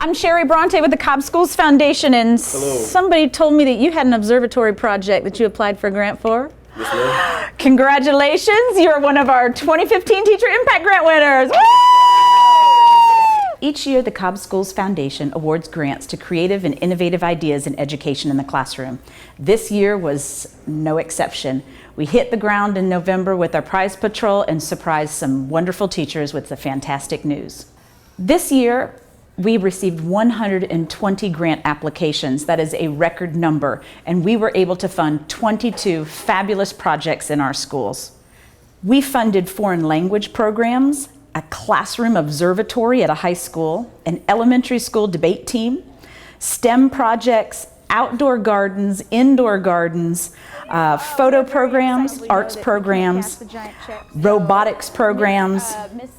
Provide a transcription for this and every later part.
I'm Sherry Bronte with the Cobb Schools Foundation, and somebody told me that you had an observatory project that you applied for a grant for. Yes, ma'am. Congratulations, you're one of our 2015 Teacher Impact Grant winners. Woo! Each year, the Cobb Schools Foundation awards grants to creative and innovative ideas in education in the classroom. This year was no exception. We hit the ground in November with our prize patrol and surprised some wonderful teachers with the fantastic news. This year, we received 120 grant applications. That is a record number, and we were able to fund 22 fabulous projects in our schools. We funded foreign language programs, a classroom observatory at a high school, an elementary school debate team, STEM projects, outdoor gardens, indoor gardens, photo programs, arts programs, robotics programs.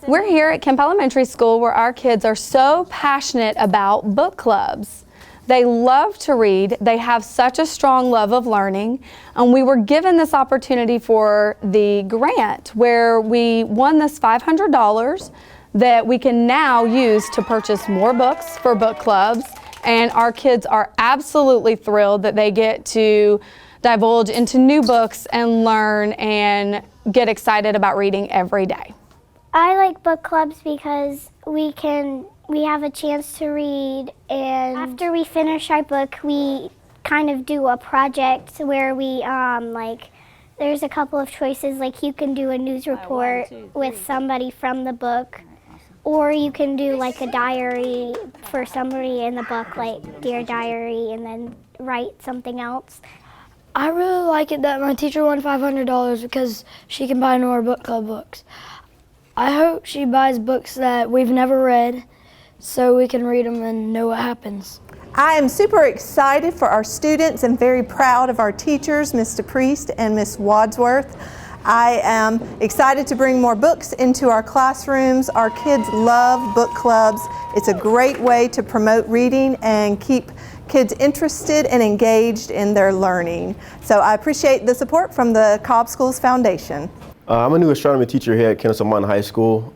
We're here at Kemp Elementary School where our kids are so passionate about book clubs. They love to read, they have such a strong love of learning, and we were given this opportunity for the grant where we won this $500 that we can now use to purchase more books for book clubs, and our kids are absolutely thrilled that they get to divulge into new books and learn and get excited about reading every day. I like book clubs because we have a chance to read, and after we finish our book, we kind of do a project where we there's a couple of choices, like you can do a news report with somebody from the book, or you can do like a diary for somebody in the book, like Dear Diary, and then write something else. I really like it that my teacher won $500 because she can buy more book club books. I hope she buys books that we've never read so we can read them and know what happens. I am super excited for our students and very proud of our teachers, Mr. Priest and Miss Wadsworth. I am excited to bring more books into our classrooms. Our kids love book clubs. It's a great way to promote reading and keep kids interested and engaged in their learning. So I appreciate the support from the Cobb Schools Foundation. I'm a new astronomy teacher here at Kennesaw Mountain High School.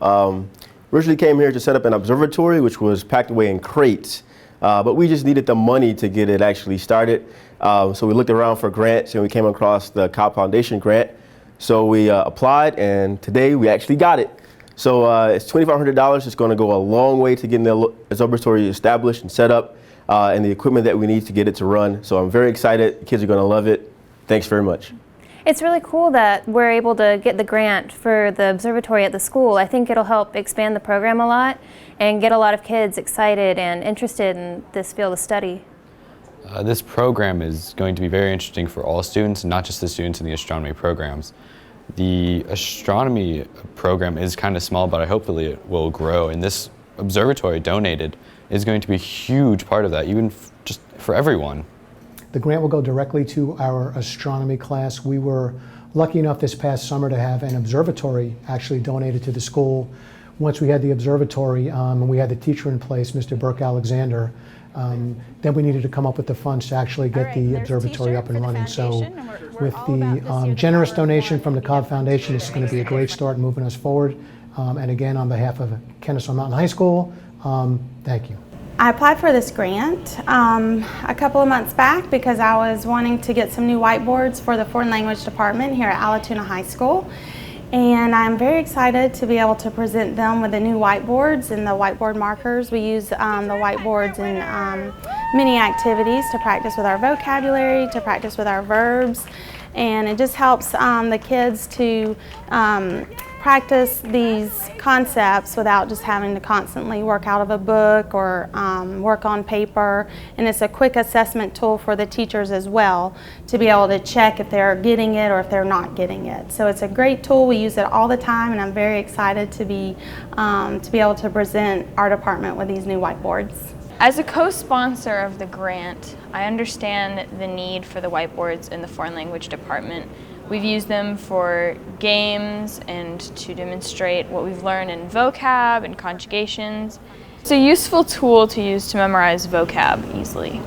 Originally came here to set up an observatory, which was packed away in crates, but we just needed the money to get it actually started. So we looked around for grants and we came across the Cobb Foundation grant. So we applied, and today we actually got it. So it's $2,500. It's going to go a long way to getting the observatory established and set up, and the equipment that we need to get it to run. So I'm very excited. The kids are going to love it. Thanks very much. It's really cool that we're able to get the grant for the observatory at the school. I think it'll help expand the program a lot and get a lot of kids excited and interested in this field of study. This program is going to be very interesting for all students, not just the students in the astronomy programs. The astronomy program is kind of small, but hopefully it will grow, and this observatory donated is going to be a huge part of that, even just for everyone. The grant will go directly to our astronomy class. We were lucky enough this past summer to have an observatory actually donated to the school. Once we had the observatory and we had the teacher in place, Mr. Burke Alexander, then we needed to come up with the funds to actually get the observatory up and running. So with the generous donation from the Cobb Foundation, this is going to be a great start moving us forward. And again, on behalf of Kennesaw Mountain High School, thank you. I applied for this grant a couple of months back because I was wanting to get some new whiteboards for the foreign language department here at Allatoona High School. And I'm very excited to be able to present them with the new whiteboards and the whiteboard markers. We use the whiteboards in many activities to practice with our vocabulary, to practice with our verbs, and it just helps the kids to practice these concepts without just having to constantly work out of a book or work on paper. And it's a quick assessment tool for the teachers as well to be able to check if they're getting it or if they're not getting it. So it's a great tool. We use it all the time, and I'm very excited to be able to present our department with these new whiteboards. As a co-sponsor of the grant, I understand the need for the whiteboards in the foreign language department. We've used them for games and to demonstrate what we've learned in vocab and conjugations. It's a useful tool to use to memorize vocab easily.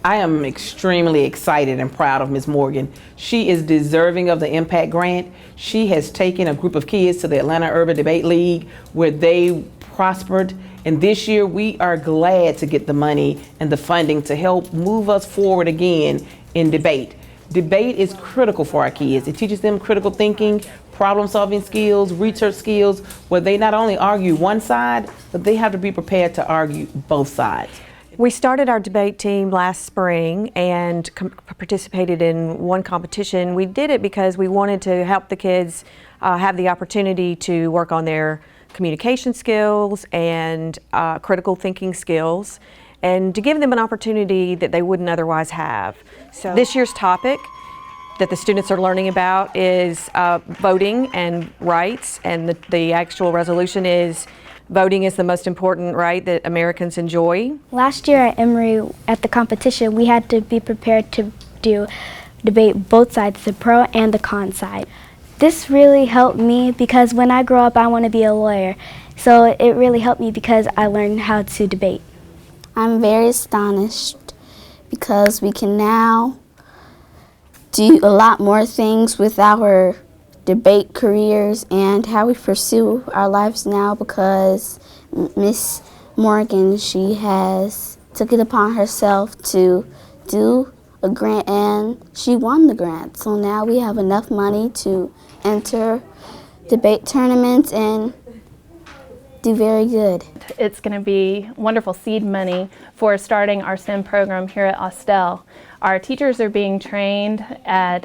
I am extremely excited and proud of Ms. Morgan. She is deserving of the Impact Grant. She has taken a group of kids to the Atlanta Urban Debate League where they prospered. And this year we are glad to get the money and the funding to help move us forward again in debate. Debate is critical for our kids. It teaches them critical thinking, problem-solving skills, research skills, where they not only argue one side, but they have to be prepared to argue both sides. We started our debate team last spring and participated in one competition. We did it because we wanted to help the kids have the opportunity to work on their communication skills and critical thinking skills, and to give them an opportunity that they wouldn't otherwise have. So this year's topic that the students are learning about is voting and rights, and the actual resolution is voting is the most important right that Americans enjoy. Last year at Emory, at the competition, we had to be prepared to debate both sides, the pro and the con side. This really helped me because when I grow up, I want to be a lawyer. So it really helped me because I learned how to debate. I'm very astonished because we can now do a lot more things with our debate careers and how we pursue our lives now, because Miss Morgan, she has took it upon herself to do a grant, and she won the grant. So now we have enough money to enter debate tournaments and do very good. It's going to be wonderful seed money for starting our STEM program here at Austell. Our teachers are being trained at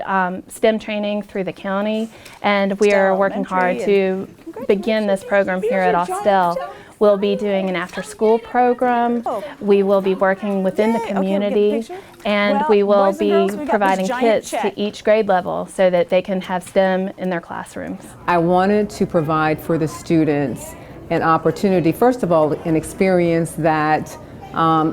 STEM training through the county, and we are working hard to begin this program here at Austell. We'll be doing an after-school program. We will be working within the community, and we will be providing kits to each grade level so that they can have STEM in their classrooms. I wanted to provide for the students an opportunity, first of all, an experience that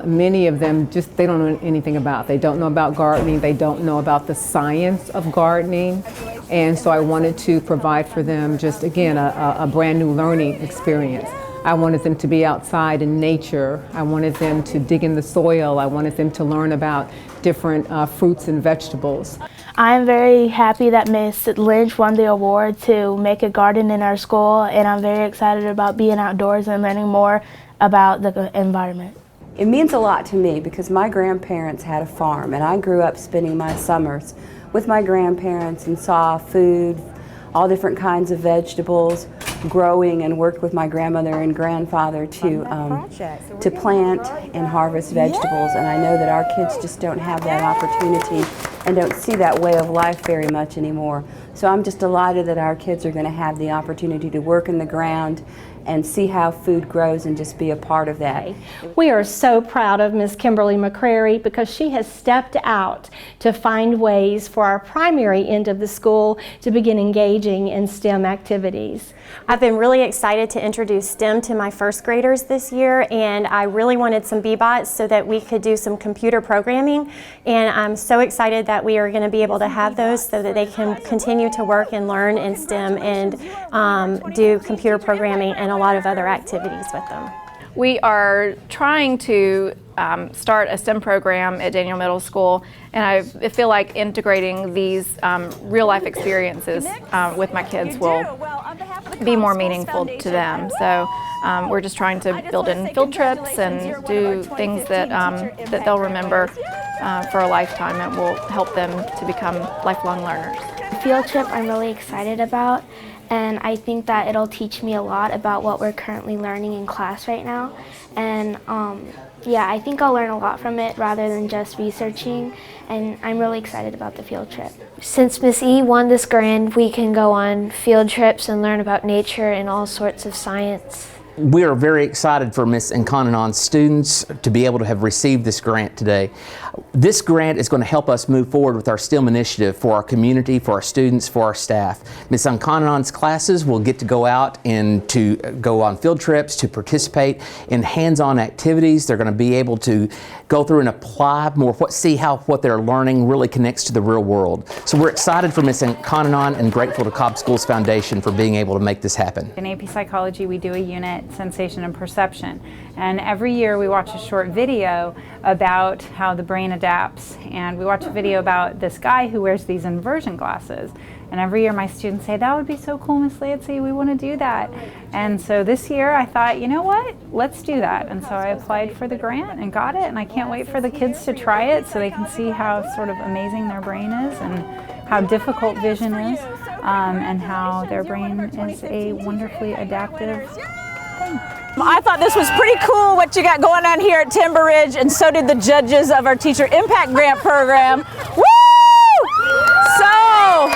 many of them they don't know anything about. They don't know about gardening. They don't know about the science of gardening. And so I wanted to provide for them just, again, a brand new learning experience. I wanted them to be outside in nature. I wanted them to dig in the soil. I wanted them to learn about different fruits and vegetables. I'm very happy that Miss Lynch won the award to make a garden in our school, and I'm very excited about being outdoors and learning more about the environment. It means a lot to me because my grandparents had a farm, and I grew up spending my summers with my grandparents and saw food, all different kinds of vegetables growing, and worked with my grandmother and grandfather to plant and harvest vegetables. And I know that our kids just don't have that opportunity and don't see that way of life very much anymore. So I'm just delighted that our kids are going to have the opportunity to work in the ground and see how food grows and just be a part of that. We are so proud of Ms. Kimberly McCrary because she has stepped out to find ways for our primary end of the school to begin engaging in STEM activities. I've been really excited to introduce STEM to my first graders this year, and I really wanted some B-bots so that we could do some computer programming, and I'm so excited that we are going to be able to have those so that they can continue to work and learn in STEM and do computer programming and a lot of other activities with them. We are trying to start a STEM program at Daniel Middle School, and I feel like integrating these real-life experiences with my kids will be more meaningful to them. So we're just trying to build in field trips and do things that, that they'll remember for a lifetime and will help them to become lifelong learners. The field trip I'm really excited about, and I think that it'll teach me a lot about what we're currently learning in class right now. And yeah, I think I'll learn a lot from it rather than just researching, and I'm really excited about the field trip. Since Miss E won this grant, we can go on field trips and learn about nature and all sorts of science. We are very excited for Ms. Nkananon's students to be able to have received this grant today. This grant is going to help us move forward with our STEM initiative for our community, for our students, for our staff. Ms. Nkananon's classes will get to go out and to go on field trips, to participate in hands-on activities. They're going to be able to go through and apply more, see how what they're learning really connects to the real world. So we're excited for Ms. Nkananon and grateful to Cobb Schools Foundation for being able to make this happen. In AP Psychology, we do a unit sensation, and perception. And every year we watch a short video about how the brain adapts. And we watch a video about this guy who wears these inversion glasses. And every year my students say, that would be so cool, Miss Lancy, we want to do that. And so this year I thought, you know what, let's do that. And so I applied for the grant and got it, and I can't wait for the kids to try it so they can see how sort of amazing their brain is and how difficult vision is, and how their brain is a wonderfully adaptive thing. I thought this was pretty cool what you got going on here at Timber Ridge, and so did the judges of our Teacher Impact Grant program. Woo! So,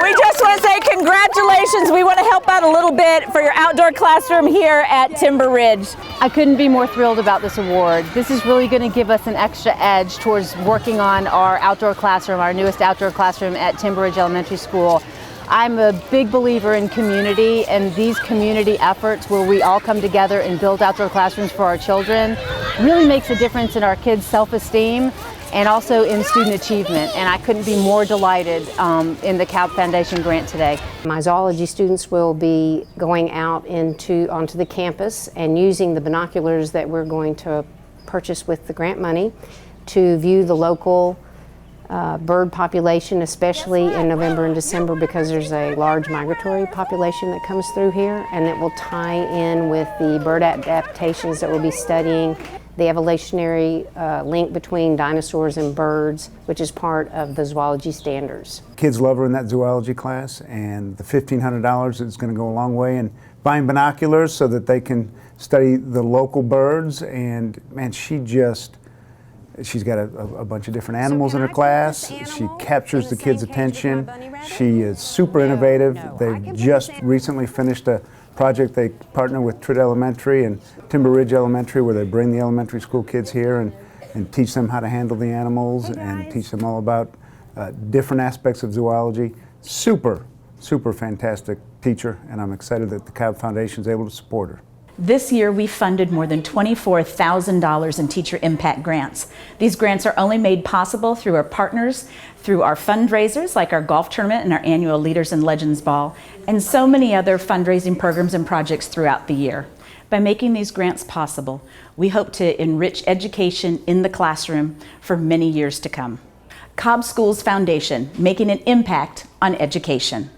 we just want to say congratulations. We want to help out a little bit for your outdoor classroom here at Timber Ridge. I couldn't be more thrilled about this award. This is really going to give us an extra edge towards working on our outdoor classroom, our newest outdoor classroom at Timber Ridge Elementary School. I'm a big believer in community, and these community efforts where we all come together and build outdoor classrooms for our children really makes a difference in our kids' self-esteem and also in student achievement. And I couldn't be more delighted in the Cobb Foundation grant today. My zoology students will be going out onto the campus and using the binoculars that we're going to purchase with the grant money to view the local bird population, especially in November and December, because there's a large migratory population that comes through here, and it will tie in with the bird adaptations that we'll be studying, the evolutionary link between dinosaurs and birds, which is part of the zoology standards. Kids love her in that zoology class, and the $1,500 is going to go a long way in buying binoculars so that they can study the local birds. And man, she's got a bunch of different animals in her class. She captures the kids' attention. She is super innovative. They've just recently finished a project. They partner with Tritt Elementary and Timber Ridge Elementary, where they bring the elementary school kids here and teach them how to handle the animals and teach them all about different aspects of zoology. Super fantastic teacher, and I'm excited that the Cobb Foundation is able to support her. This year, we funded more than $24,000 in teacher impact grants. These grants are only made possible through our partners, through our fundraisers like our golf tournament and our annual Leaders and Legends Ball, and so many other fundraising programs and projects throughout the year. By making these grants possible, we hope to enrich education in the classroom for many years to come. Cobb Schools Foundation, making an impact on education.